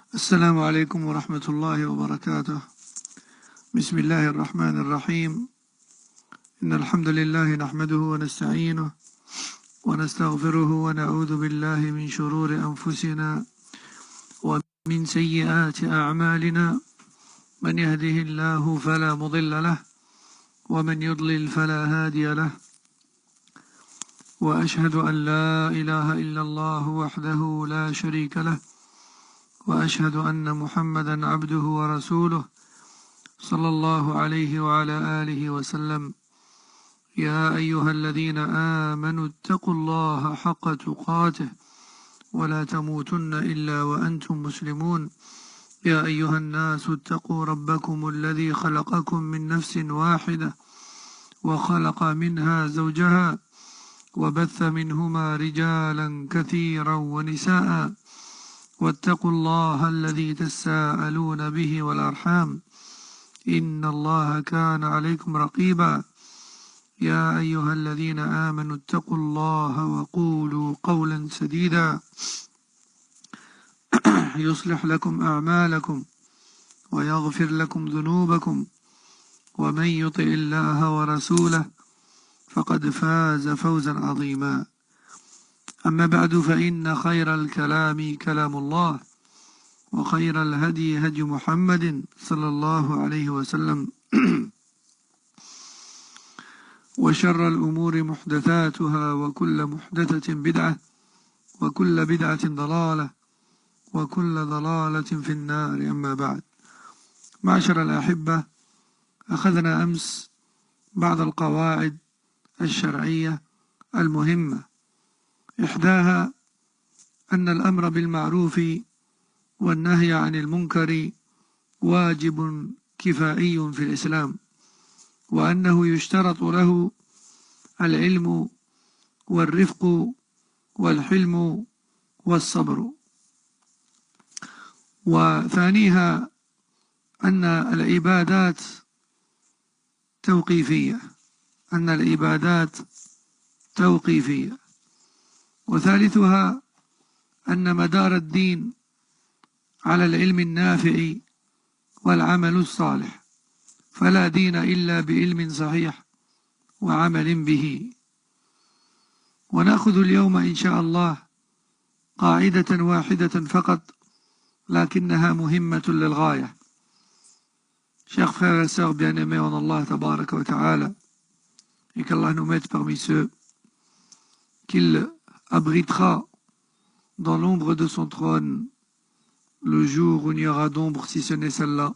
السلام عليكم ورحمة الله وبركاته. بسم الله الرحمن الرحيم. إن الحمد لله نحمده ونستعينه ونستغفره ونعوذ بالله من شرور أنفسنا ومن سيئات أعمالنا. من يهده الله فلا مضل له ومن يضلل فلا هادي له، وأشهد أن لا إله إلا الله وحده لا شريك له، وأشهد أن محمدا عبده ورسوله صلى الله عليه وعلى آله وسلم. يا أيها الذين آمنوا اتقوا الله حق تقاته ولا تموتن إلا وأنتم مسلمون. يا أيها الناس اتقوا ربكم الذي خلقكم من نفس واحدة وخلق منها زوجها وبث منهما رجالا كثيرا ونساء، واتقوا الله الذي تساءلون به والأرحام إن الله كان عليكم رقيبا. يا أيها الذين آمنوا اتقوا الله وقولوا قولا سديدا يصلح لكم أعمالكم ويغفر لكم ذنوبكم، ومن يطع الله ورسوله فقد فاز فوزا عظيما. أما بعد، فإن خير الكلام كلام الله، وخير الهدي هدي محمد صلى الله عليه وسلم، وشر الأمور محدثاتها، وكل محدثة بدعة، وكل بدعة ضلالة، وكل ضلالة في النار. أما بعد، معشر الأحبة، أخذنا أمس بعض القواعد الشرعية المهمة، إحداها أن الأمر بالمعروف والنهي عن المنكر واجب كفائي في الإسلام، وأنه يشترط له العلم والرفق والحلم والصبر. وثانيها أن العبادات توقيفية. وثالثها أن مدار الدين على العلم النافع والعمل الصالح، فلا دين إلا بعلم صحيح وعمل به. ونأخذ اليوم إن شاء الله قاعدة واحدة فقط، لكنها مهمة للغاية. Chers frères et sœurs bien-aimés en Allah tabaraka wa ta'ala, et qu'Allah nous mette parmi ceux qu'il abritera dans l'ombre de son trône le jour où il n'y aura d'ombre si ce n'est celle-là,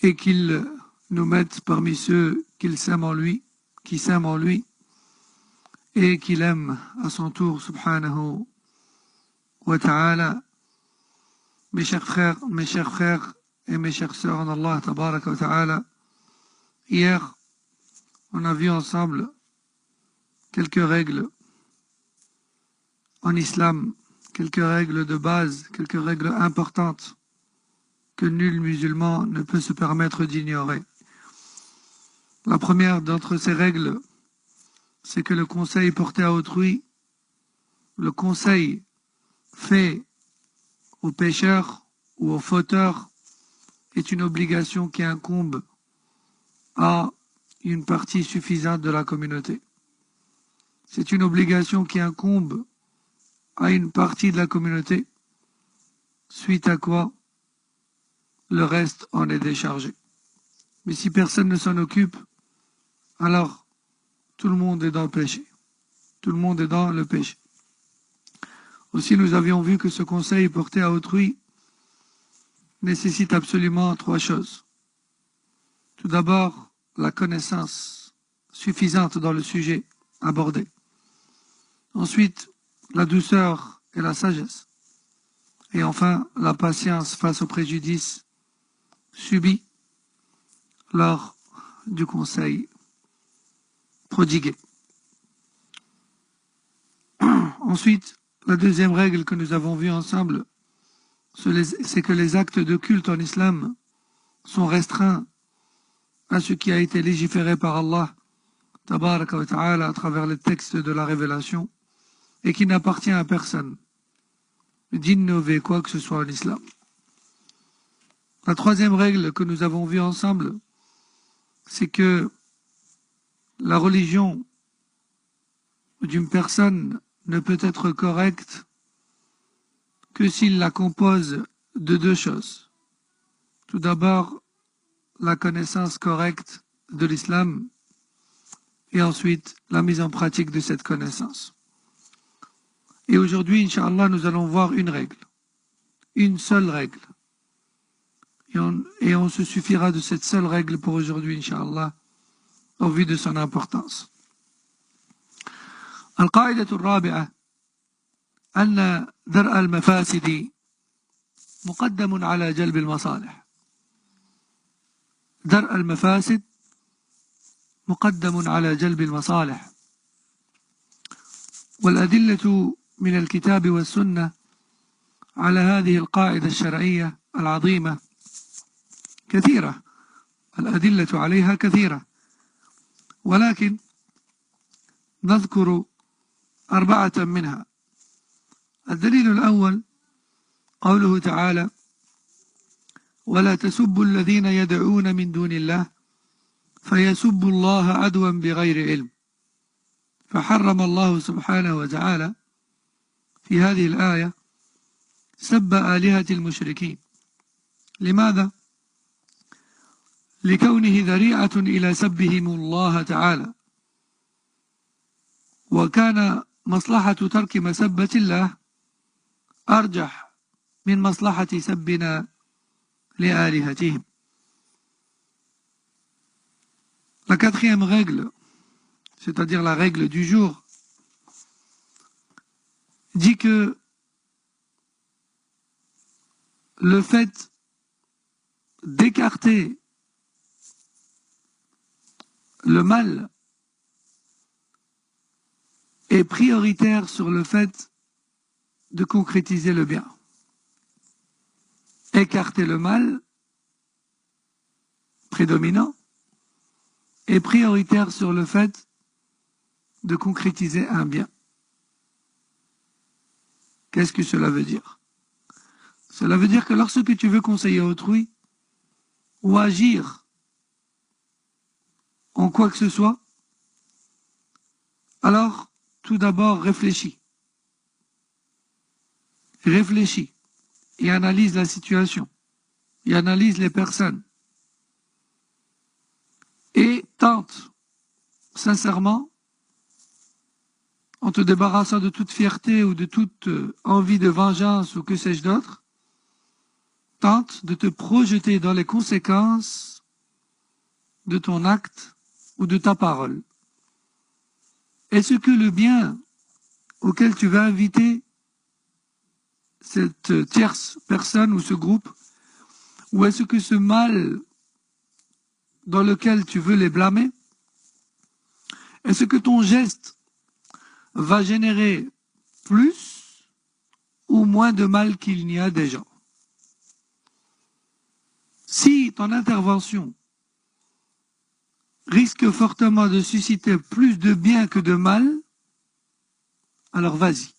et qu'il nous mette parmi ceux qui s'aiment en lui, et qu'il aime à son tour, subhanahu wa ta'ala. Mes chers frères et mes chères sœurs en Allah tabaraka wa ta'ala, hier on a vu ensemble quelques règles en islam, quelques règles de base, quelques règles importantes que nul musulman ne peut se permettre d'ignorer. La première d'entre ces règles, c'est que le conseil porté à autrui, le conseil fait aux pécheurs ou aux fauteurs, est une obligation qui incombe à une partie suffisante de la communauté. C'est une obligation qui incombe à une partie de la communauté, suite à quoi le reste en est déchargé. Mais si personne ne s'en occupe, alors tout le monde est dans le péché. Tout le monde est dans le péché. Aussi, nous avions vu que ce conseil porté à autrui nécessite absolument trois choses. Tout d'abord, la connaissance suffisante dans le sujet abordé. Ensuite, la douceur et la sagesse. Et enfin, la patience face aux préjudices subis lors du conseil prodigué. Ensuite, la deuxième règle que nous avons vue ensemble, c'est que les actes de culte en islam sont restreints à ce qui a été légiféré par Allah tabaraka wa ta'ala à travers les textes de la révélation, et qui n'appartient à personne. d'innover quoi que ce soit en islam. La troisième règle que nous avons vue ensemble, c'est que la religion d'une personne ne peut être correcte que s'il la compose de deux choses. Tout d'abord, la connaissance correcte de l'islam et ensuite la mise en pratique de cette connaissance. Et aujourd'hui, Inch'Allah, nous allons voir une règle, une seule règle. Et on se suffira de cette seule règle pour aujourd'hui, Inch'Allah, au vu de son importance. القاعدة الرابعة أن درء المفاسد مقدم على جلب المصالح. درء المفاسد مقدم على جلب المصالح. والأدلة من الكتاب والسنة على هذه القاعدة الشرعية العظيمة كثيرة. الأدلة عليها كثيرة، ولكن نذكر 4 منها. الدليل الأول قوله تعالى: ولا تسبوا الذين يدعون من دون الله فيسبوا الله عدوا بغير علم. فحرم الله سبحانه وتعالى في هذه الآية سب آلهة المشركين. لماذا؟ لكونه ذريعة إلى سبهم الله تعالى، وكان مصلحة ترك مسبة الله أرجح من مصلحة سبنا لآلهتهم. La quatrième règle, c'est-à-dire la règle du jour, dit que le fait d'écarter le mal est prioritaire sur le fait de concrétiser le bien. Écarter le mal prédominant est prioritaire sur le fait de concrétiser un bien. Qu'est-ce que cela veut dire? Cela veut dire que lorsque tu veux conseiller autrui ou agir en quoi que ce soit, alors tout d'abord réfléchis. Réfléchis et analyse la situation, et analyse les personnes. Et tente, sincèrement, en te débarrassant de toute fierté ou de toute envie de vengeance ou que sais-je d'autre, tente de te projeter dans les conséquences de ton acte ou de ta parole. Est-ce que le bien auquel tu vas inviter cette tierce personne ou ce groupe, ou est-ce que ce mal dans lequel tu veux les blâmer, est-ce que ton geste va générer plus ou moins de mal qu'il n'y a déjà? Si ton intervention risque fortement de susciter plus de bien que de mal, alors vas-y.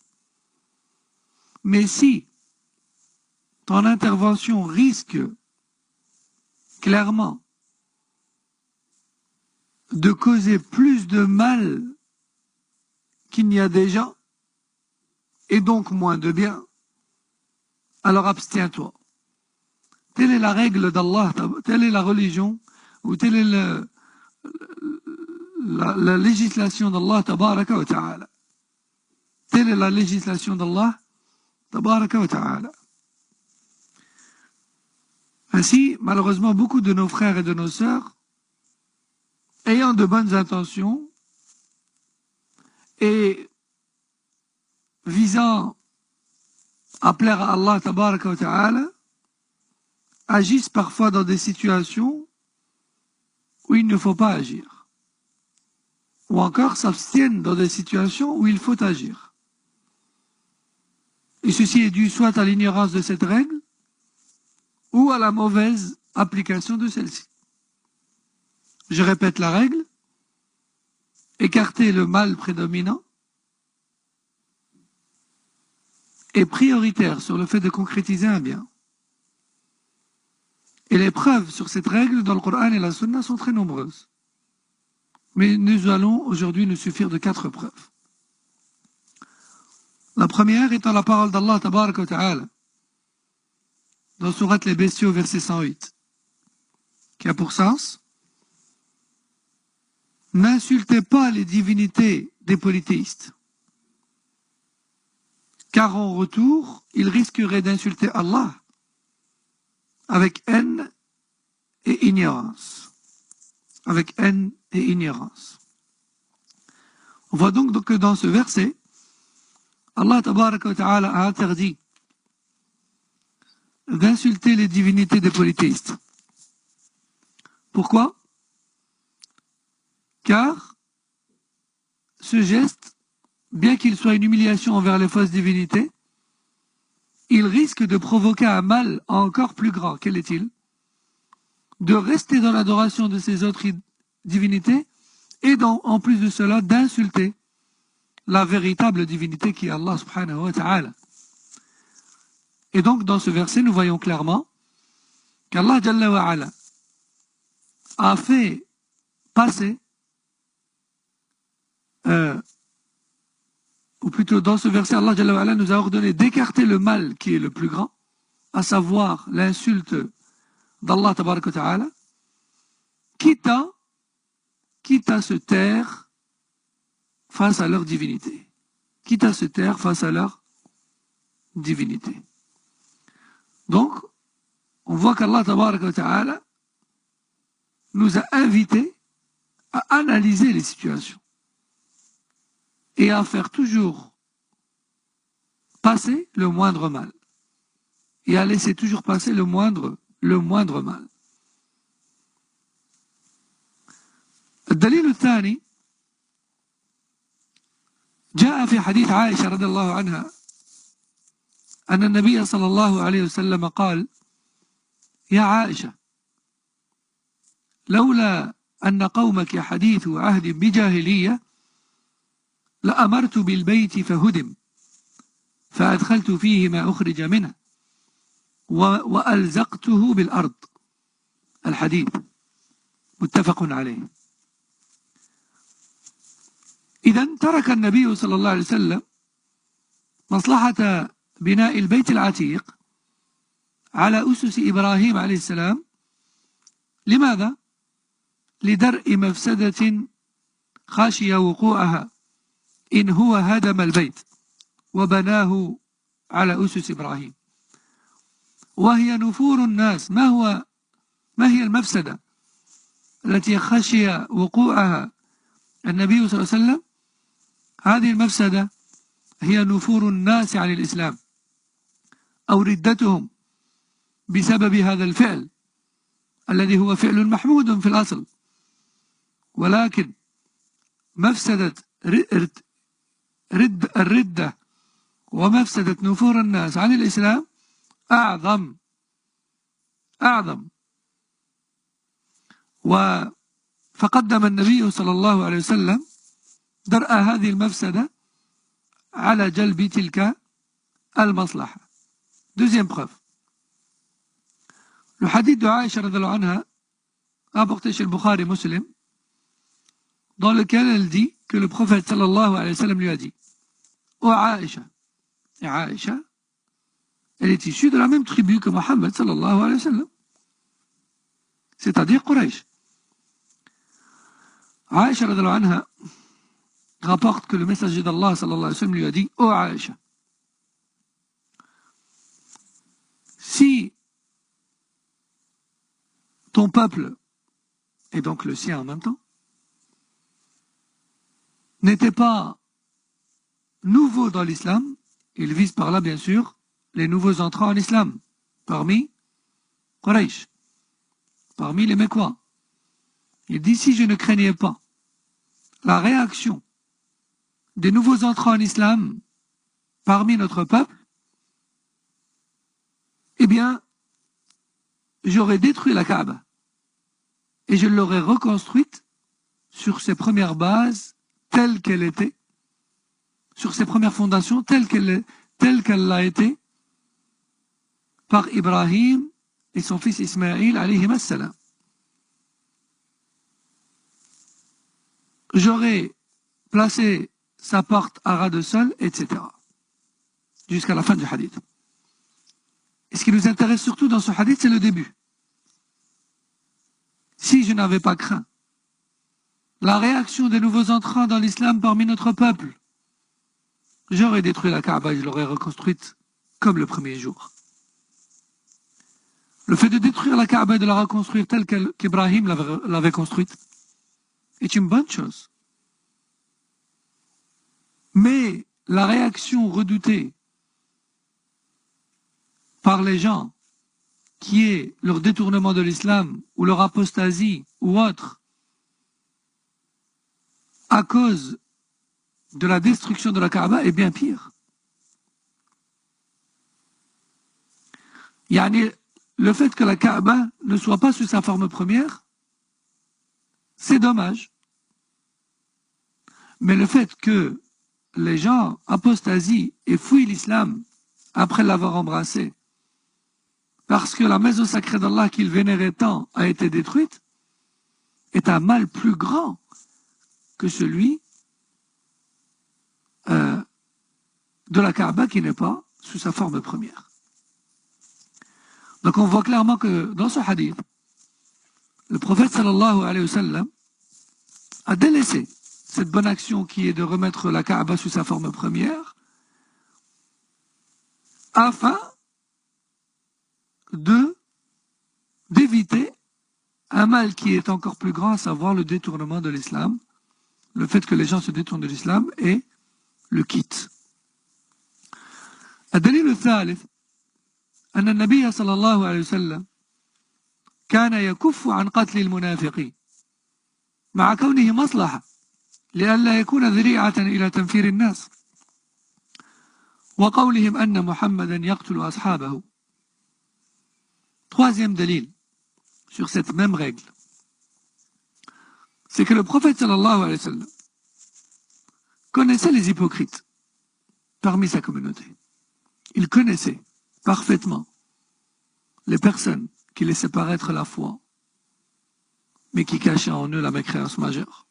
Mais si ton intervention risque clairement de causer plus de mal qu'il n'y a déjà, et donc moins de bien, alors abstiens-toi. Telle est la règle d'Allah, telle est la religion, ou telle est la législation d'Allah tabaraka wa ta'ala. Telle est la législation d'Allah tabaraka wa ta'ala. Ainsi, malheureusement, beaucoup de nos frères et de nos sœurs, ayant de bonnes intentions et visant à plaire à Allah tabaraka wa ta'ala, agissent parfois dans des situations où il ne faut pas agir, ou encore s'abstiennent dans des situations où il faut agir. Et ceci est dû soit à l'ignorance de cette règle, ou à la mauvaise application de celle-ci. Je répète la règle: écarter le mal prédominant est prioritaire sur le fait de concrétiser un bien. Et les preuves sur cette règle dans le Coran et la Sunna sont très nombreuses. Mais nous allons aujourd'hui nous suffire de 4 preuves. La première étant la parole d'Allah tabaraka wa ta'ala dans Sourate les Bestiaux verset 108 qui a pour sens: n'insultez pas les divinités des polythéistes, car en retour, ils risqueraient d'insulter Allah avec haine et ignorance. Avec haine et ignorance. On voit donc que dans ce verset, Allah tabaraka wa ta'ala a interdit d'insulter les divinités des polythéistes. Pourquoi? Car ce geste, bien qu'il soit une humiliation envers les fausses divinités, il risque de provoquer un mal encore plus grand. Quel est-il? De rester dans l'adoration de ces autres divinités et en plus de cela d'insulter la véritable divinité qui est Allah subhanahu wa ta'ala. Et donc dans ce verset nous voyons clairement qu'Allah Jalla wa Ala a fait passer ou plutôt dans ce verset Allah Jalla wa Ala nous a ordonné d'écarter le mal qui est le plus grand, à savoir l'insulte d'Allah tabaraka wa ta'ala, quitte à se taire face à leur divinité. Quitte à se taire face à leur divinité. Donc, on voit qu'Allah tabaraka wa ta'ala nous a invités à analyser les situations et à faire toujours passer le moindre mal et à laisser toujours passer le moindre mal. الدليل الثاني جاء في حديث عائشة رضي الله عنها أن النبي صلى الله عليه وسلم قال: يا عائشة، لولا أن قومك حديث عهد بجاهلية لأمرت بالبيت فهدم فأدخلت فيه ما أخرج منه وألزقته بالأرض. الحديث متفق عليه. إذن ترك النبي صلى الله عليه وسلم مصلحة بناء البيت العتيق على أسس إبراهيم عليه السلام. لماذا؟ لدرء مفسدة خشي وقوعها إن هو هدم البيت وبناه على أسس إبراهيم، وهي نفور الناس. ما هي المفسدة التي خشي وقوعها النبي صلى الله عليه وسلم؟ هذه المفسدة هي نفور الناس عن الإسلام أو ردتهم بسبب هذا الفعل الذي هو فعل محمود في الأصل، ولكن مفسدة الردة ومفسدة نفور الناس عن الإسلام أعظم. فقدم النبي صلى الله عليه وسلم درء هذه المفسدة على جلب تلك المصلحة. Deuxième preuve. Le hadith de Aïcha radhiyallahu anha rapporté chez le Bukhari et Muslim, dans lequel elle dit que le prophète sallallahu alayhi wa sallam lui a dit: ô Aïcha, et Aïcha, elle est issue de la même tribu que Mohammed sallallahu alayhi wa sallam, c'est-à-dire Quraysh. Aïcha radhiyallahu anha rapporte que le messager d'Allah sallallahu alayhi wa sallam lui a dit: ô Aïcha, si ton peuple, et donc le sien en même temps, n'était pas nouveau dans l'islam, il vise par là bien sûr les nouveaux entrants en islam, parmi Quraysh, parmi les Mécois. Il dit: si je ne craignais pas la réaction des nouveaux entrants en islam parmi notre peuple, eh bien, j'aurais détruit la Kaaba et je l'aurais reconstruite sur ses premières bases telles qu'elle était, sur ses premières fondations telles telle qu'elle l'a été par Ibrahim et son fils Ismaïl alayhim as-salam. J'aurais placé sa porte à ras de sol, etc. Jusqu'à la fin du hadith. Et ce qui nous intéresse surtout dans ce hadith, c'est le début. Si je n'avais pas craint la réaction des nouveaux entrants dans l'islam parmi notre peuple, j'aurais détruit la Kaaba et je l'aurais reconstruite comme le premier jour. Le fait de détruire la Kaaba et de la reconstruire telle qu'Ibrahim l'avait construite est une bonne chose. Mais la réaction redoutée par les gens, qui est leur détournement de l'islam ou leur apostasie ou autre, à cause de la destruction de la Kaaba, est bien pire. Yani, le fait que la Kaaba ne soit pas sous sa forme première, c'est dommage. Mais le fait que les gens apostasient et fuient l'islam après l'avoir embrassé, parce que la maison sacrée d'Allah qu'ils vénéraient tant a été détruite, est un mal plus grand que celui de la Kaaba qui n'est pas sous sa forme première. Donc on voit clairement que dans ce hadith, le prophète sallallahu alayhi wa sallam a délaissé cette bonne action qui est de remettre la Kaaba sous sa forme première, afin d'éviter un mal qui est encore plus grand, à savoir le détournement de l'islam, le fait que les gens se détournent de l'islam et le quittent. الدليل الثالث أن النبي صلى الله عليه وسلم كان يكف عن قتل المنافقين مع كونه مصلحة لئلا يكون ذريعة إلى تنفير الناس وقولهم أن محمدا يقتل أصحابه. Troisième dalil sur cette même règle, c'est que le prophète sallallahu alayhi wa sallam connaissait les hypocrites parmi sa communauté. Il connaissait parfaitement les personnes qui laissaient paraître la foi, mais qui cachaient en eux la mécréance majeure.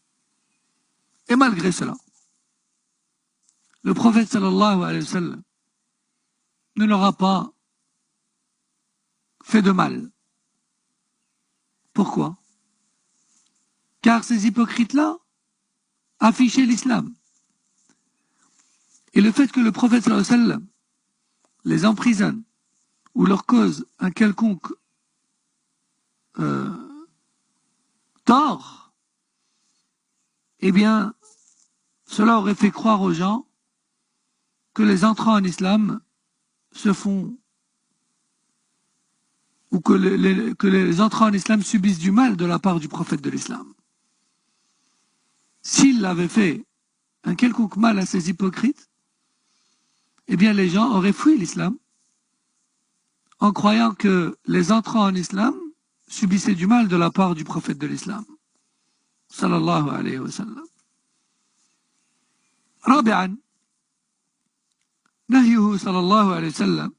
Et malgré cela, le prophète sallallahu alayhi wa sallam ne leur a pas fait de mal. Pourquoi? Car ces hypocrites-là affichaient l'islam. Et le fait que le prophète sallallahu alayhi wa sallam les emprisonne ou leur cause un quelconque tort, eh bien, cela aurait fait croire aux gens que les entrants en islam se font, ou que les entrants en islam subissent du mal de la part du prophète de l'islam. S'il avait fait un quelconque mal à ces hypocrites, eh bien les gens auraient fui l'islam en croyant que les entrants en islam subissaient du mal de la part du prophète de l'islam. Sallallahu alayhi wa sallam. رابعا نهيه صلى الله عليه وسلم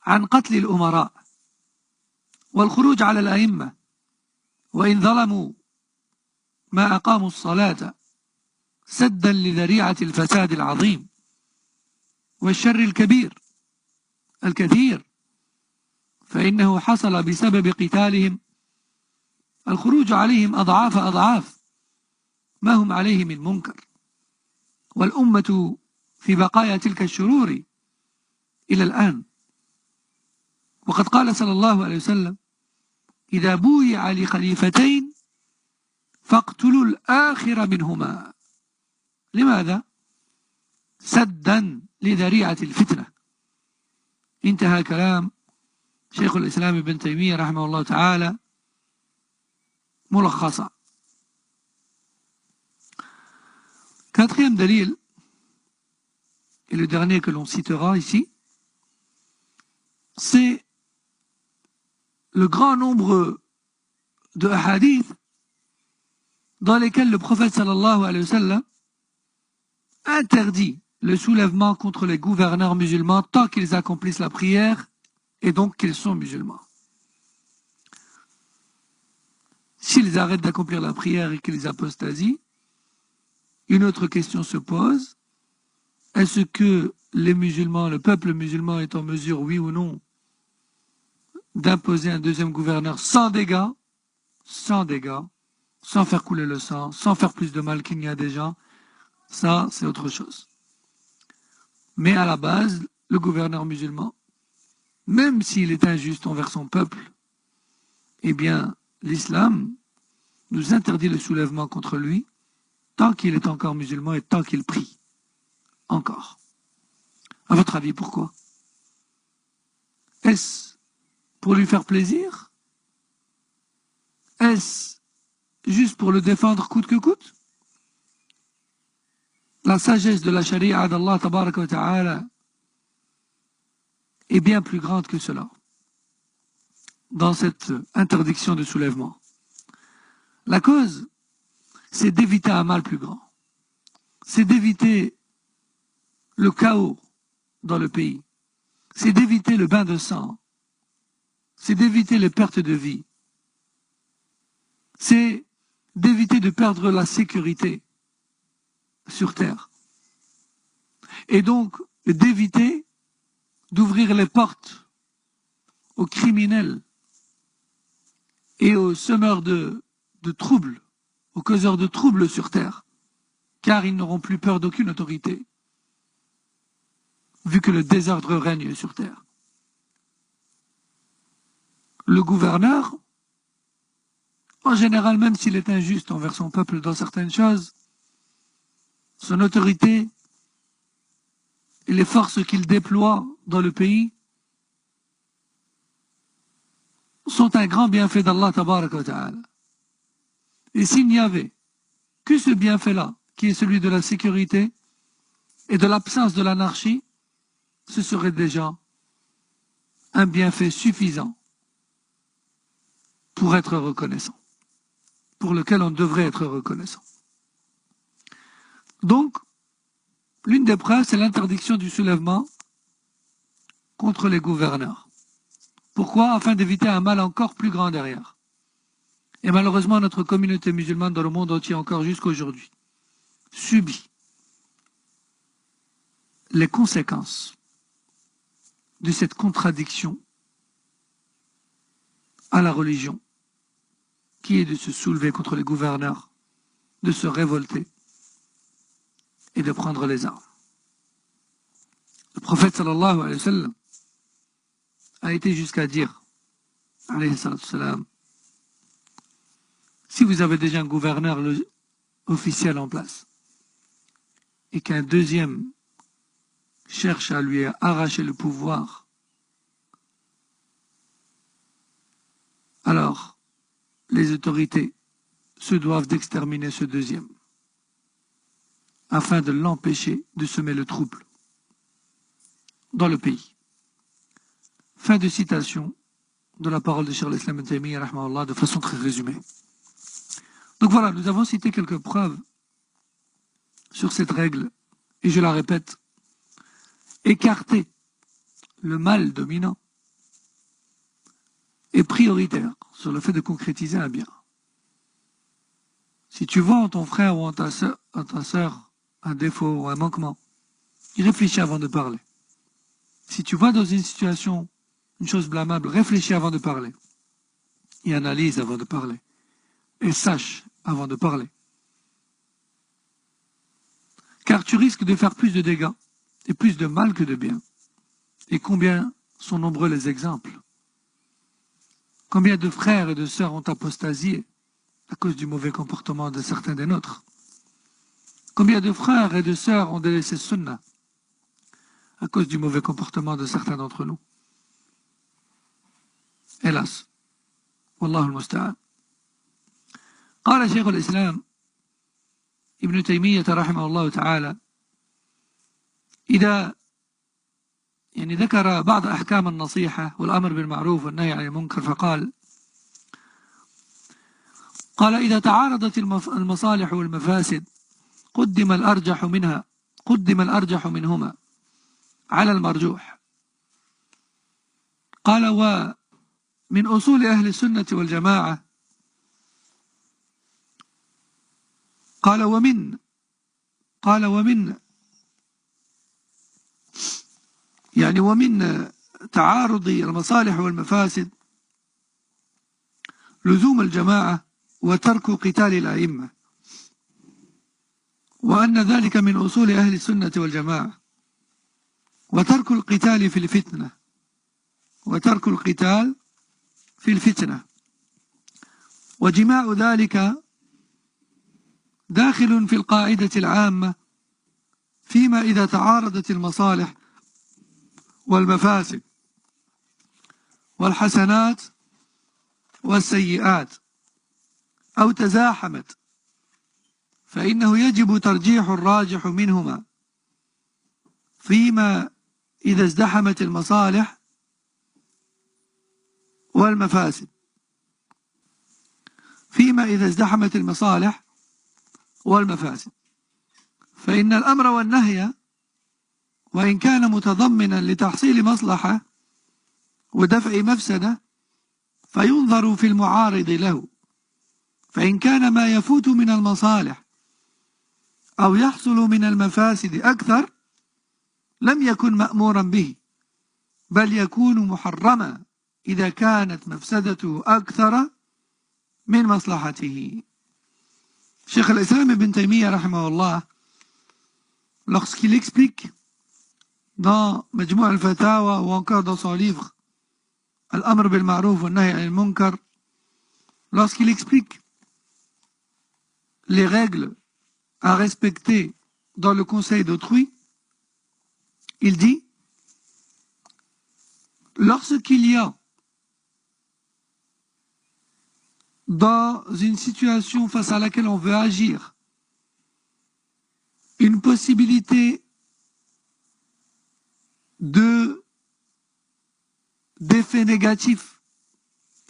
عن قتل الأمراء والخروج على الأئمة وإن ظلموا ما أقاموا الصلاة سدا لذريعة الفساد العظيم والشر الكبير الكثير فإنه حصل بسبب قتالهم الخروج عليهم أضعاف ما هم عليه من منكر والأمة في بقايا تلك الشرور إلى الآن. وقد قال صلى الله عليه وسلم إذا بويع لخليفتين فاقتلوا الآخر منهما. لماذا؟ سدا لذريعة الفتنة. انتهى كلام شيخ الإسلام ابن تيمية رحمه الله تعالى ملخصا. Quatrième dalil, et le dernier que l'on citera ici, c'est le grand nombre de hadiths dans lesquels le prophète sallallahu alayhi wa sallam interdit le soulèvement contre les gouverneurs musulmans tant qu'ils accomplissent la prière et donc qu'ils sont musulmans. S'ils arrêtent d'accomplir la prière et qu'ils apostasient, une autre question se pose. Est-ce que les musulmans, le peuple musulman est en mesure, oui ou non, d'imposer un deuxième gouverneur sans dégâts, sans faire couler le sang, sans faire plus de mal qu'il n'y a déjà? Ça, c'est autre chose. Mais à la base, le gouverneur musulman, même s'il est injuste envers son peuple, eh bien, l'islam nous interdit le soulèvement contre lui tant qu'il est encore musulman et tant qu'il prie. Encore. À votre avis, pourquoi? Est-ce pour lui faire plaisir? Est-ce juste pour le défendre coûte que coûte? La sagesse de la charia d'Allah tabaraka wa ta'ala est bien plus grande que cela dans cette interdiction de soulèvement. La cause, c'est d'éviter un mal plus grand. C'est d'éviter le chaos dans le pays. C'est d'éviter le bain de sang. C'est d'éviter les pertes de vie. C'est d'éviter de perdre la sécurité sur terre. Et donc, d'éviter d'ouvrir les portes aux criminels et aux semeurs de troubles, aux causeurs de troubles sur terre, car ils n'auront plus peur d'aucune autorité, vu que le désordre règne sur terre. Le gouverneur, en général, même s'il est injuste envers son peuple dans certaines choses, son autorité et les forces qu'il déploie dans le pays sont un grand bienfait d'Allah tabaraka wa ta'ala. Et s'il n'y avait que ce bienfait-là, qui est celui de la sécurité et de l'absence de l'anarchie, ce serait déjà un bienfait suffisant pour être reconnaissant, pour lequel on devrait être reconnaissant. Donc, l'une des preuves, c'est l'interdiction du soulèvement contre les gouverneurs. Pourquoi? Afin d'éviter un mal encore plus grand derrière. Et malheureusement, notre communauté musulmane dans le monde entier, encore jusqu'à aujourd'hui, subit les conséquences de cette contradiction à la religion, qui est de se soulever contre les gouverneurs, de se révolter et de prendre les armes. Le prophète sallallahu alayhi wa sallam a été jusqu'à dire, alayhi salam, si vous avez déjà un gouverneur officiel en place et qu'un deuxième cherche à lui arracher le pouvoir, alors les autorités se doivent d'exterminer ce deuxième afin de l'empêcher de semer le trouble dans le pays. Fin de citation de la parole de Cheikh al-Islam ibn Taymiyyah rahimahullah, de façon très résumée. Donc voilà, nous avons cité quelques preuves sur cette règle, et je la répète, écarter le mal dominant est prioritaire sur le fait de concrétiser un bien. Si tu vois en ton frère ou en ta sœur un défaut ou un manquement, réfléchis avant de parler. Si tu vois dans une situation une chose blâmable, réfléchis avant de parler. Et analyse avant de parler. Et sache avant de parler. Car tu risques de faire plus de dégâts et plus de mal que de bien. Et combien sont nombreux les exemples? Combien de frères et de sœurs ont apostasié à cause du mauvais comportement de certains des nôtres? Combien de frères et de sœurs ont délaissé Sunnah à cause du mauvais comportement de certains d'entre nous? Hélas. Wallahu al-musta'an. قال شيخ الإسلام ابن تيمية رحمه الله تعالى إذا ذكر بعض أحكام النصيحة والأمر بالمعروف والنهي عن المنكر فقال إذا تعارضت المصالح والمفاسد قدم الأرجح منها قدم الأرجح منهما على المرجوح. قال ومن أصول أهل السنة والجماعة قال ومن تعارض المصالح والمفاسد لزوم الجماعة وترك قتال الأئمة، وأن ذلك من أصول أهل السنة والجماعة، وترك القتال في الفتنة وجماع ذلك داخل في القاعدة العامة فيما إذا تعارضت المصالح والمفاسد والحسنات والسيئات أو تزاحمت، فإنه يجب ترجيح الراجح منهما فيما إذا ازدحمت المصالح والمفاسد فإن الأمر والنهي وإن كان متضمنا لتحصيل مصلحة ودفع مفسدة فينظر في المعارض له، فإن كان ما يفوت من المصالح أو يحصل من المفاسد أكثر لم يكن مأمورا به، بل يكون محرما إذا كانت مفسدته أكثر من مصلحته. Cheikh al-Islam ibn Taymiyyah rahimahullah, lorsqu'il explique dans Majmou' al-Fatawa ou encore dans son livre Al-Amr bil-Ma'ruf wa Nahy al-Munkar, lorsqu'il explique les règles à respecter dans le conseil d'autrui, il dit: lorsqu'il y a dans une situation face à laquelle on veut agir une possibilité d'effets négatifs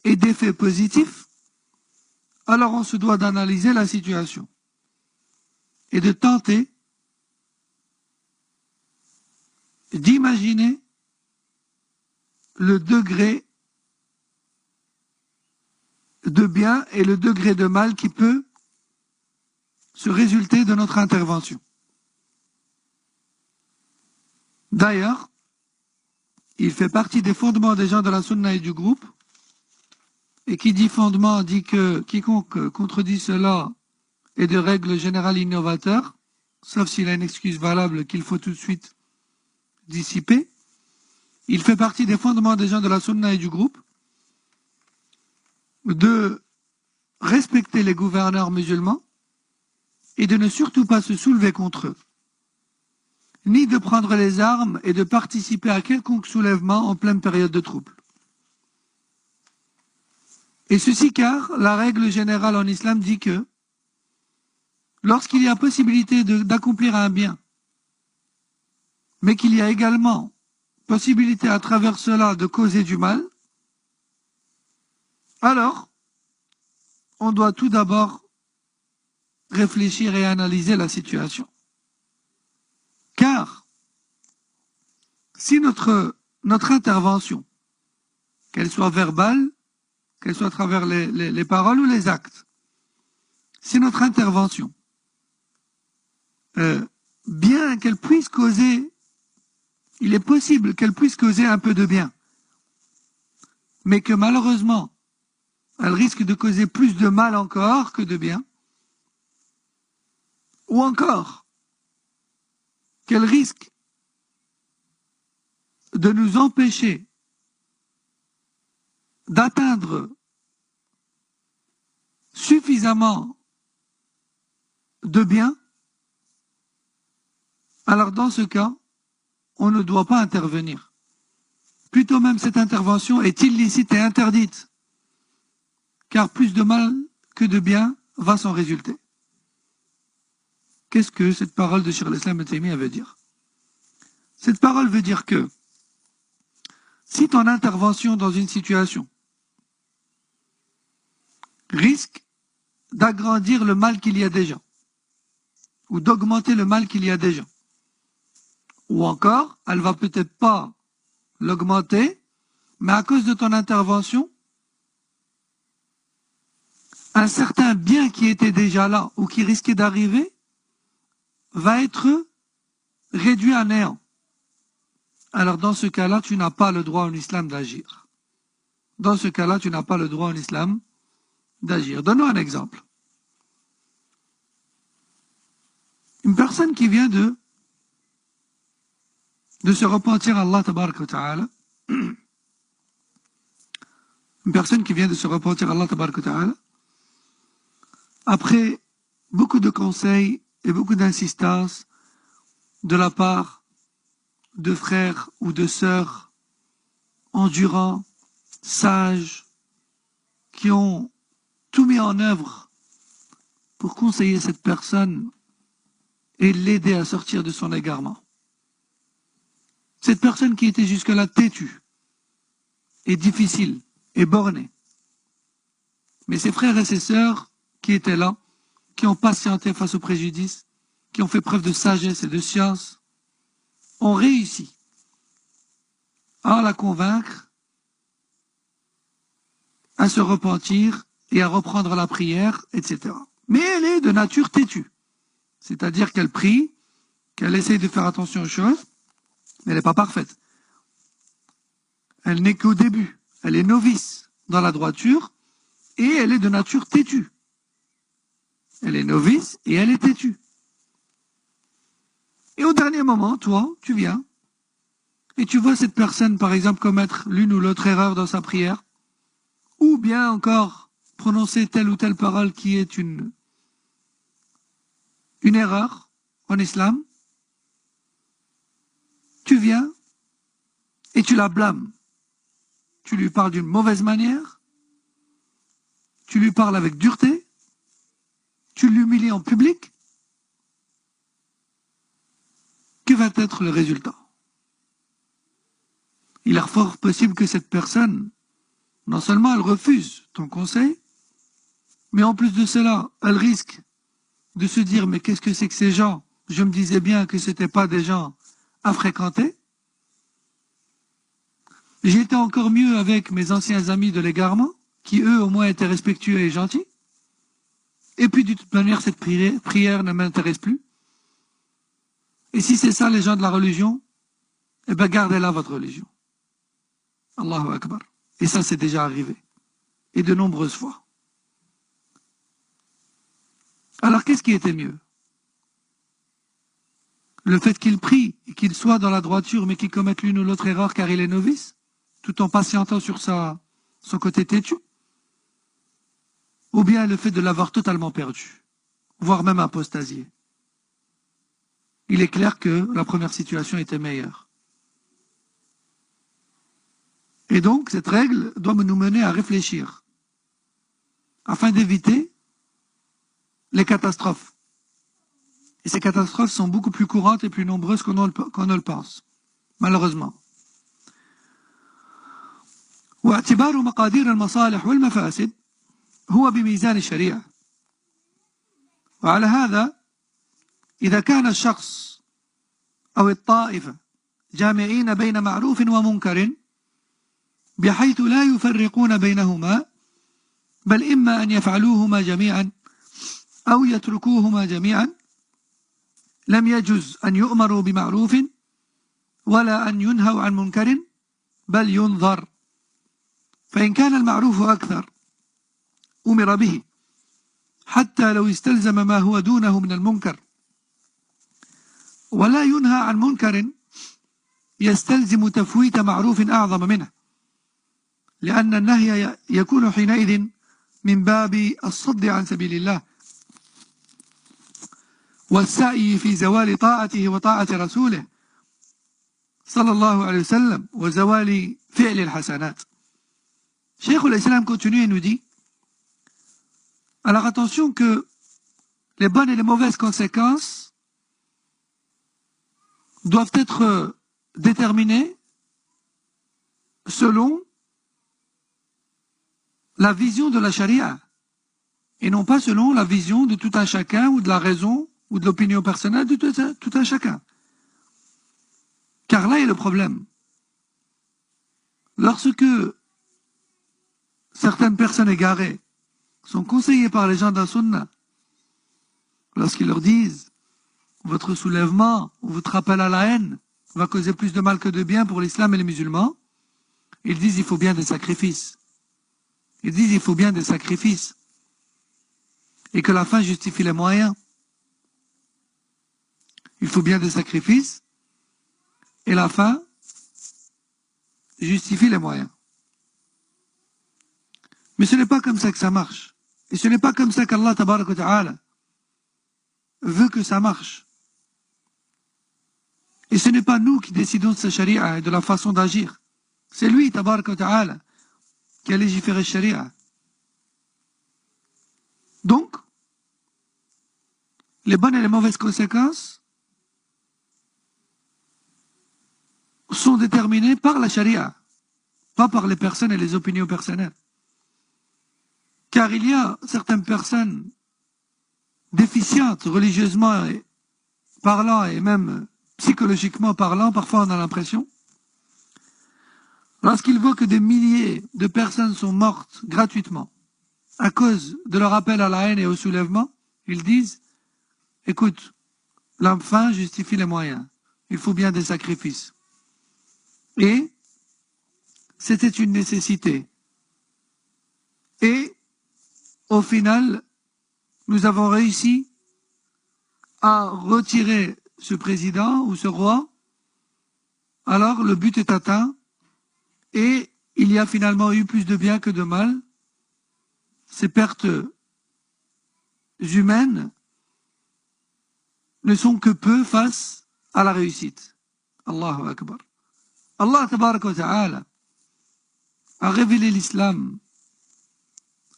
et d'effets positifs, alors on se doit d'analyser la situation et de tenter d'imaginer le degré de bien et le degré de mal qui peut se résulter de notre intervention. D'ailleurs, il fait partie des fondements des gens de la Sunna et du groupe, et qui dit fondement dit que quiconque contredit cela est de règle générale innovateur, sauf s'il a une excuse valable qu'il faut tout de suite dissiper. Il fait partie des fondements des gens de la Sunna et du groupe de respecter les gouverneurs musulmans et de ne surtout pas se soulever contre eux, ni de prendre les armes et de participer à quelconque soulèvement en pleine période de trouble. Et ceci car la règle générale en islam dit que lorsqu'il y a possibilité d'accomplir un bien, mais qu'il y a également possibilité à travers cela de causer du mal, alors on doit tout d'abord réfléchir et analyser la situation. Car si notre intervention, qu'elle soit verbale, qu'elle soit à travers les paroles ou les actes, si notre intervention, bien qu'elle puisse causer, il est possible qu'elle puisse causer un peu de bien, mais que malheureusement, elle risque de causer plus de mal encore que de bien, ou encore qu'elle risque de nous empêcher d'atteindre suffisamment de bien, alors dans ce cas, on ne doit pas intervenir. Plutôt même cette intervention est illicite et interdite, car plus de mal que de bien va s'en résulter. Qu'est-ce que cette parole de Cheikh al-Islam ibn Taymiyyah veut dire? Cette parole veut dire que si ton intervention dans une situation risque d'agrandir le mal qu'il y a déjà, ou d'augmenter le mal qu'il y a déjà, Ou encore, elle va peut-être pas l'augmenter, mais à cause de ton intervention, un certain bien qui était déjà là ou qui risquait d'arriver va être réduit à néant. Alors dans ce cas-là, tu n'as pas le droit en islam d'agir. Dans ce cas-là, tu n'as pas le droit en islam d'agir. Donnons un exemple. Une personne qui vient de se repentir à Allah tabaraka wa ta'ala, une personne qui vient de se repentir à Allah tabaraka wa ta'ala, après beaucoup de conseils et beaucoup d'insistance de la part de frères ou de sœurs endurants, sages, qui ont tout mis en œuvre pour conseiller cette personne et l'aider à sortir de son égarement. Cette personne qui était jusque-là têtue et difficile et bornée. Mais ses frères et ses sœurs qui étaient là, qui ont patienté face au préjudice, qui ont fait preuve de sagesse et de science, ont réussi à la convaincre à se repentir et à reprendre la prière, etc. Mais elle est de nature têtue. C'est-à-dire qu'elle prie, qu'elle essaye de faire attention aux choses, mais elle n'est pas parfaite. Elle n'est qu'au début. Elle est novice dans la droiture et elle est de nature têtue. Elle est novice et elle est têtue. Et au dernier moment, toi, tu viens et tu vois cette personne, par exemple, commettre l'une ou l'autre erreur dans sa prière, ou bien encore prononcer telle ou telle parole qui est une erreur en islam. Tu viens et tu la blâmes. Tu lui parles d'une mauvaise manière, tu lui parles avec dureté, tu l'humilies en public. Que va être le résultat? Il est fort possible que cette personne, non seulement elle refuse ton conseil, mais en plus de cela, elle risque de se dire, mais qu'est-ce que c'est que ces gens? Je me disais bien que ce n'étaient pas des gens à fréquenter. J'étais encore mieux avec mes anciens amis de l'égarement, qui eux au moins étaient respectueux et gentils. Et puis de toute manière, cette prière ne m'intéresse plus. Et si c'est ça les gens de la religion, eh bien gardez-la votre religion. Allahu Akbar. Et ça c'est déjà arrivé. Et de nombreuses fois. Alors qu'est-ce qui était mieux? Le fait qu'il prie et qu'il soit dans la droiture mais qu'il commette l'une ou l'autre erreur car il est novice, tout en patientant sur son côté têtu? Ou bien le fait de l'avoir totalement perdu, voire même apostasié? Il est clair que la première situation était meilleure. Et donc, cette règle doit nous mener à réfléchir, afin d'éviter les catastrophes. Et ces catastrophes sont beaucoup plus courantes et plus nombreuses qu'on ne le pense, malheureusement. واعتبار مقادير المصالح والمفاسد هو بميزان الشريعة. وعلى هذا إذا كان الشخص أو الطائفة جامعين بين معروف ومنكر بحيث لا يفرقون بينهما بل إما أن يفعلوهما جميعا أو يتركوهما جميعا لم يجوز أن يؤمروا بمعروف ولا أن ينهوا عن منكر بل ينظر فإن كان المعروف أكثر أمر به حتى لو استلزم ما هو دونه من المنكر ولا ينهى عن منكر يستلزم تفويت معروف أعظم منه لأن النهي يكون حينئذ من باب الصد عن سبيل الله والسعي في زوال طاعته وطاعة رسوله صلى الله عليه وسلم وزوال فعل الحسنات. Cheikh l'Islam continue et nous dit, alors attention que les bonnes et les mauvaises conséquences doivent être déterminées selon la vision de la charia et non pas selon la vision de tout un chacun ou de la raison ou de l'opinion personnelle de tout un chacun. Car là est le problème. Lorsque certaines personnes égarées sont conseillées par les gens de la Sunna, lorsqu'ils leur disent votre soulèvement ou votre appel à la haine va causer plus de mal que de bien pour l'islam et les musulmans, ils disent il faut bien des sacrifices. Ils disent il faut bien des sacrifices. Et que la fin justifie les moyens. Il faut bien des sacrifices et la fin justifie les moyens. Mais ce n'est pas comme ça que ça marche. Et ce n'est pas comme ça qu'Allah tabaraka wa ta'ala veut que ça marche. Et ce n'est pas nous qui décidons de sa charia et de la façon d'agir. C'est lui, tabaraka wa ta'ala, qui a légiféré charia. Donc, les bonnes et les mauvaises conséquences sont déterminées par la charia, pas par les personnes et les opinions personnelles. Car il y a certaines personnes déficientes religieusement parlant et même psychologiquement parlant, parfois on a l'impression, lorsqu'ils voient que des milliers de personnes sont mortes gratuitement à cause de leur appel à la haine et au soulèvement, ils disent, écoute, la fin justifie les moyens, il faut bien des sacrifices. Et c'était une nécessité. Et au final, nous avons réussi à retirer ce président ou ce roi. Alors le but est atteint et il y a finalement eu plus de bien que de mal. Ces pertes humaines ne sont que peu face à la réussite. Allahu Akbar. Allah tabaraka wa ta'ala a révélé l'islam,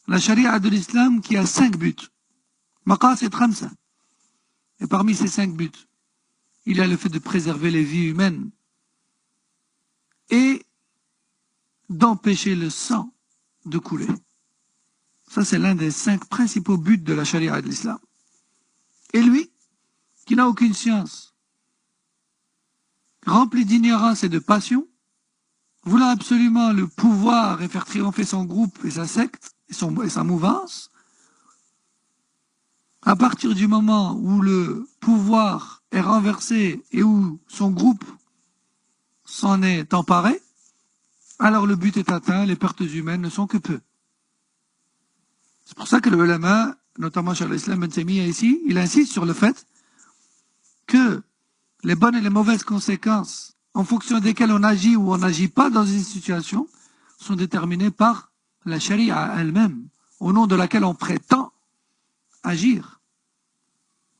la charia de l'islam qui a 5 buts. Maqasid khamsa. Et parmi ces 5 buts, il y a le fait de préserver les vies humaines et d'empêcher le sang de couler. Ça, c'est l'un des 5 principaux buts de la charia de l'islam. Et lui, qui n'a aucune science, rempli d'ignorance et de passion, voulant absolument le pouvoir et faire triompher son groupe et sa secte et sa mouvance, à partir du moment où le pouvoir est renversé et où son groupe s'en est emparé, alors le but est atteint, les pertes humaines ne sont que peu. C'est pour ça que le ulama, notamment Cheikh al-Islam ibn Taymiyyah ici, il insiste sur le fait que les bonnes et les mauvaises conséquences, en fonction desquelles on agit ou on n'agit pas dans une situation, sont déterminées par la charia elle-même, au nom de laquelle on prétend agir.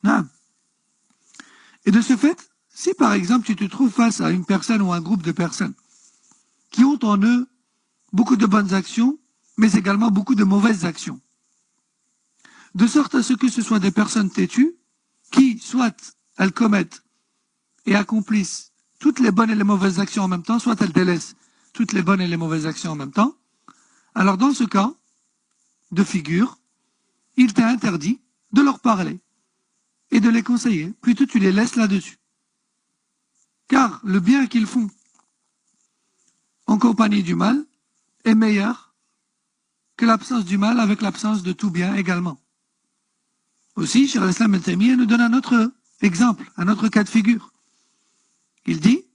Non. Et de ce fait, si par exemple tu te trouves face à une personne ou un groupe de personnes qui ont en eux beaucoup de bonnes actions, mais également beaucoup de mauvaises actions, de sorte à ce que ce soit des personnes têtues qui, soit elles commettent et accomplissent toutes les bonnes et les mauvaises actions en même temps, soit elles délaissent toutes les bonnes et les mauvaises actions en même temps, alors dans ce cas de figure, il t'est interdit de leur parler et de les conseiller. Plutôt tu les laisses là-dessus. Car le bien qu'ils font en compagnie du mal est meilleur que l'absence du mal avec l'absence de tout bien également. Aussi, Cheikh al-Islam ibn Taymiyyah nous donne un autre exemple, un autre cas de figure. Il dit,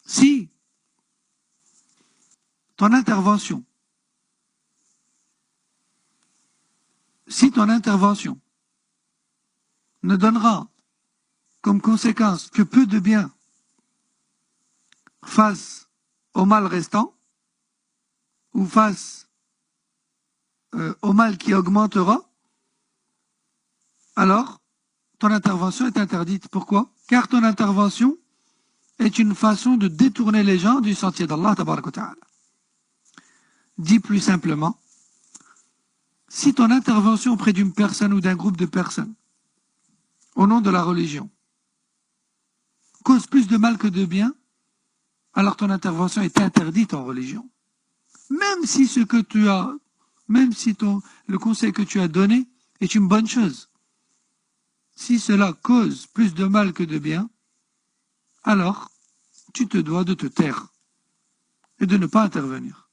si ton intervention ne donnera comme conséquence que peu de bien face au mal restant, ou face au mal qui augmentera, alors ton intervention est interdite. Pourquoi? Car ton intervention est une façon de détourner les gens du sentier d'Allah tabaraka wa ta'ala. Dit plus simplement, si ton intervention auprès d'une personne ou d'un groupe de personnes, au nom de la religion, cause plus de mal que de bien, alors ton intervention est interdite en religion. Même si le conseil que tu as donné est une bonne chose. Si cela cause plus de mal que de bien, alors tu te dois de te taire et de ne pas intervenir.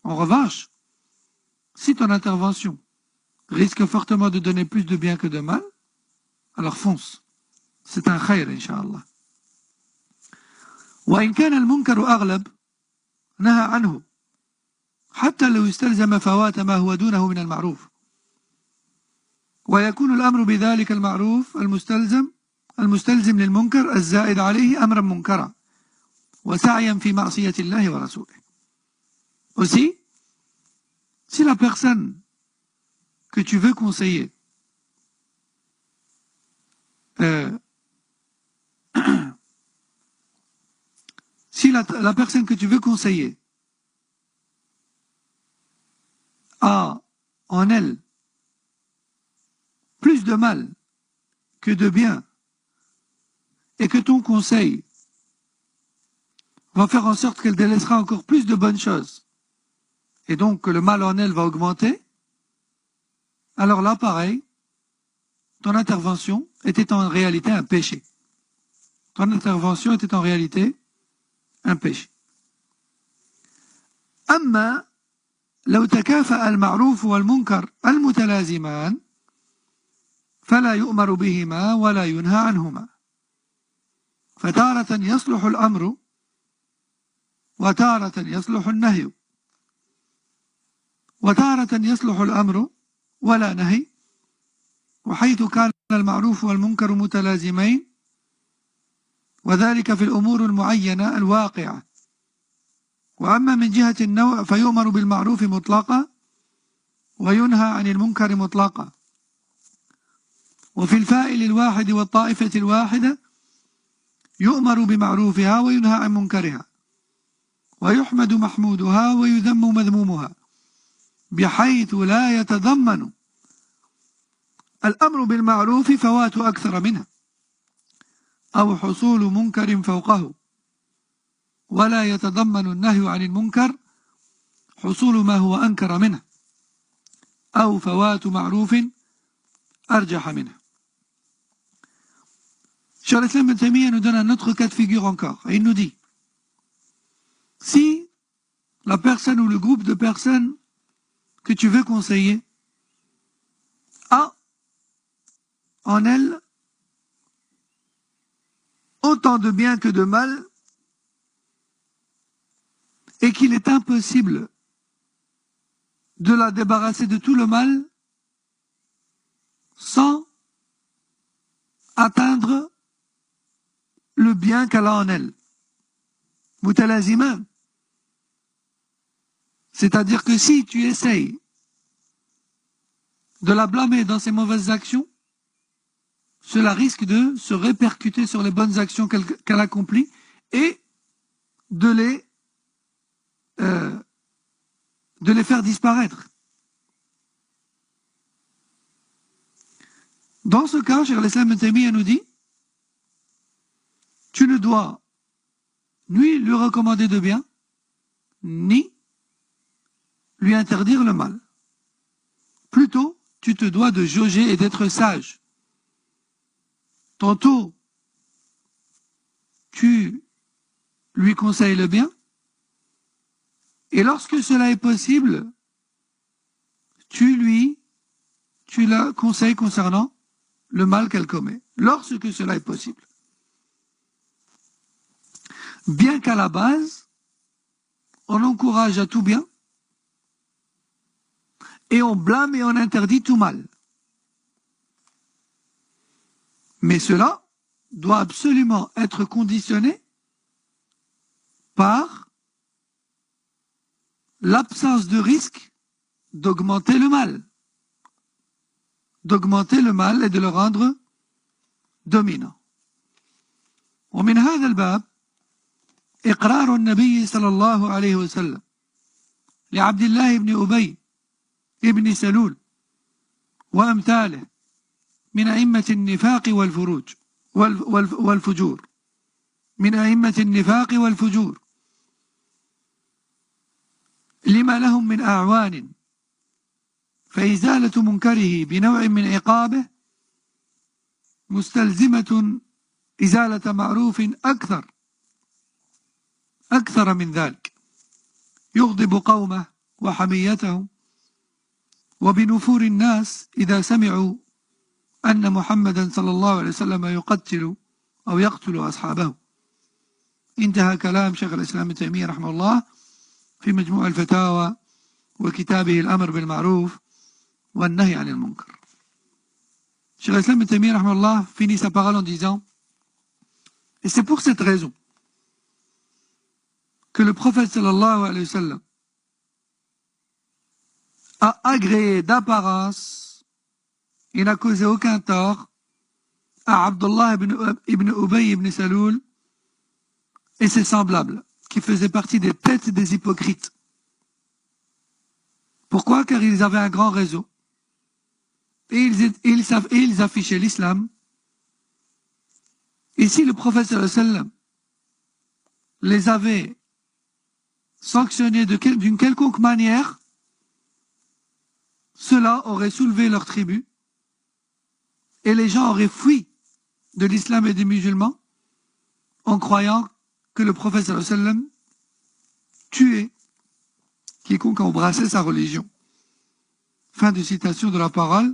En revanche, si ton intervention risque fortement de donner plus de bien que de mal, alors fonce. C'est un khayr, incha'Allah. وإن كان المنكر أغلب نهى عنه حتى لو استلزم فوات ما هو دونه من المعروف ويكون الأمر بذلك المعروف المستلزم للمنكر الزائد عليه أمرا منكرا وسعيا في معصية الله ورسوله. Aussi, si la personne que tu veux conseiller si la personne que tu veux conseiller a en elle plus de mal que de bien et que ton conseil va faire en sorte qu'elle délaissera encore plus de bonnes choses et donc que le mal en elle va augmenter, alors là, pareil, ton intervention était en réalité un péché. Ton intervention était en réalité un péché. أما لو تكافأ المعروف والمنكر المتلازمان فلا يؤمر بهما ولا ينهى عنهما فتارة يصلح الأمر وتارة يصلح النهي وتارة يصلح الأمر ولا نهي وحيث كان المعروف والمنكر متلازمين وذلك في الأمور المعينة الواقعة وأما من جهة النوع فيؤمر بالمعروف مطلقا وينهى عن المنكر مطلقا وفي الفائل الواحد والطائفة الواحدة يؤمر بمعروفها وينهى عن منكرها ويحمد محمودها ويذم مذمومها بحيث لا يتضمن الأمر بالمعروف فوات أكثر منها أو حصول منكر فوقه ولا يتضمن النهي عن المنكر حصول ما هو أنكر منه أو فوات معروف أرجح منه. Cheikh al-Islam Ibn Taymiyyah nous donne un autre cas de figure encore. Et il nous dit, si la personne ou le groupe de personnes que tu veux conseiller a en elle autant de bien que de mal et qu'il est impossible de la débarrasser de tout le mal sans atteindre le bien qu'elle a en elle. Mutalaziman. C'est-à-dire que si tu essayes de la blâmer dans ses mauvaises actions, cela risque de se répercuter sur les bonnes actions qu'elle accomplit et de les faire disparaître. Dans ce cas, Cheikh al-Islam Ibn Taymiyyah nous dit, tu ne dois ni lui recommander de bien, ni lui interdire le mal. Plutôt, tu te dois de jauger et d'être sage. Tantôt, tu lui conseilles le bien, et lorsque cela est possible, tu la conseilles concernant le mal qu'elle commet, lorsque cela est possible. Bien qu'à la base, on encourage à tout bien, et on blâme et on interdit tout mal. Mais cela doit absolument être conditionné par l'absence de risque d'augmenter le mal. D'augmenter le mal et de le rendre dominant. ومن هذا الباب إقرار النبي صلى الله عليه وسلم لعبد الله بن أبي ابن سلول وأمثاله من أئمة النفاق والفجور من أئمة النفاق والفجور لما لهم من أعوان فإزالة منكره بنوع من عقابه مستلزمة إزالة معروف أكثر أكثر من ذلك يغضب قومه وحميتهم وبنفور الناس إذا سمعوا أن محمدا صلى الله عليه وسلم يقتل أو يقتل أصحابه. انتهى كلام شيخ الإسلام ابن تيمية رحمه الله في مجموع الفتاوى وكتابه الأمر بالمعروف والنهي عن المنكر. Cheikh Islam Ibn Taymiyyah rahimahullah finit sa parole en disant, et c'est pour cette raison que le prophète sallallahu alayhi wa sallam a agréé d'apparence et n'a causé aucun tort à Abdullah ibn Ubay ibn Saloul et ses semblables, qui faisaient partie des têtes des hypocrites. Pourquoi? Car ils avaient un grand réseau. Et ils affichaient l'islam. Et si le prophète sallallahu alayhi wa sallam les avait sanctionnés d'une quelconque manière, cela aurait soulevé leur tribu et les gens auraient fui de l'islam et des musulmans en croyant que le prophète sallallahu alayhi wa sallam tuait quiconque embrassait sa religion. Fin de citation de la parole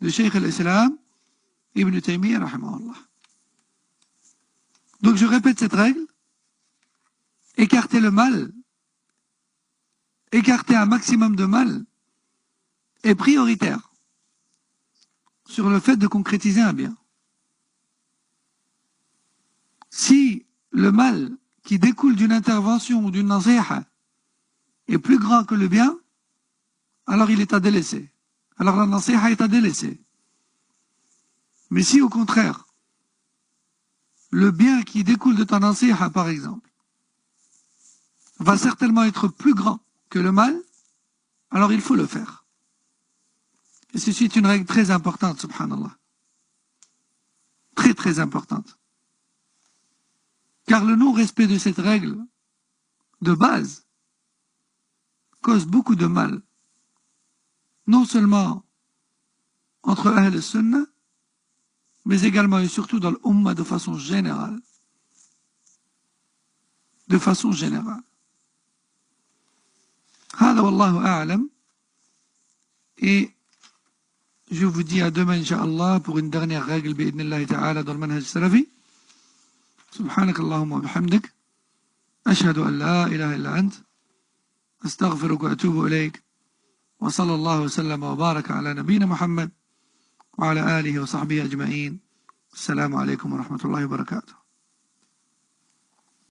de Cheikh al-Islam Ibn Taymiyyah rahimahullah. Donc je répète cette règle: écarter le mal, écarter un maximum de mal est prioritaire sur le fait de concrétiser un bien. Si le mal qui découle d'une intervention ou d'une nasiha est plus grand que le bien, alors il est à délaisser. Alors la nasiha est à délaisser. Mais si au contraire, le bien qui découle de ta nasiha, par exemple, va certainement être plus grand que le mal, alors il faut le faire. Et ceci est une règle très importante, subhanallah. Très très importante. Car le non-respect de cette règle de base cause beaucoup de mal, non seulement entre Ahl al-Sunnah, mais également et surtout dans l'Ummah de façon générale. De façon générale. هذا والله أعلم. Et je vous dis à demain, Inch'Allah, pour une dernière règle, bi'idnillahi ta'ala, dans le manhaj salafi. سبحانك اللهم وبحمدك أشهد أن لا إله إلا أنت أستغفرك وأتوب إليك وصلى الله وسلم وبارك على نبينا محمد وعلى آله وصحبه أجمعين. السلام عليكم ورحمة الله وبركاته.